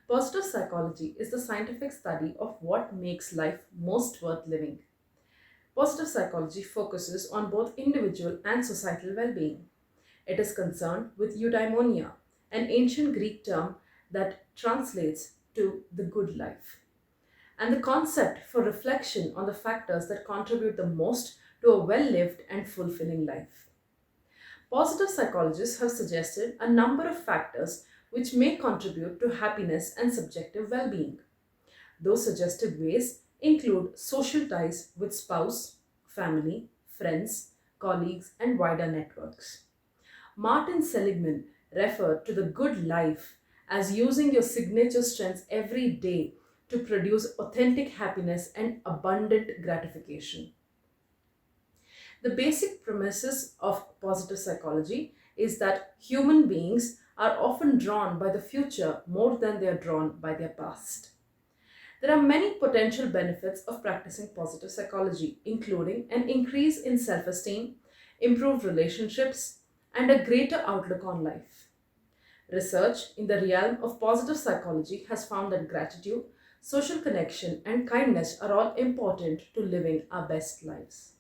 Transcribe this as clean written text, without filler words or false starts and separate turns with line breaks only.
Positive psychology is the scientific study of what makes life most worth living. Positive psychology focuses on both individual and societal well being. It is concerned with eudaimonia, an ancient Greek term that translates to the good life, and the concept for reflection on the factors that contribute the most to a well lived and fulfilling life. Positive psychologists have suggested a number of factors which may contribute to happiness and subjective well being. Those suggested ways include social ties with spouse, family, friends, colleagues, and wider networks. Martin Seligman referred to the good life as using your signature strengths every day to produce authentic happiness and abundant gratification. The basic premises of positive psychology is that human beings are often drawn by the future more than they are drawn by their past. There are many potential benefits of practicing positive psychology, including an increase in self esteem, improved relationships, and a greater outlook on life. Research in the realm of positive psychology has found that gratitude, social connection, and kindness are all important to living our best lives.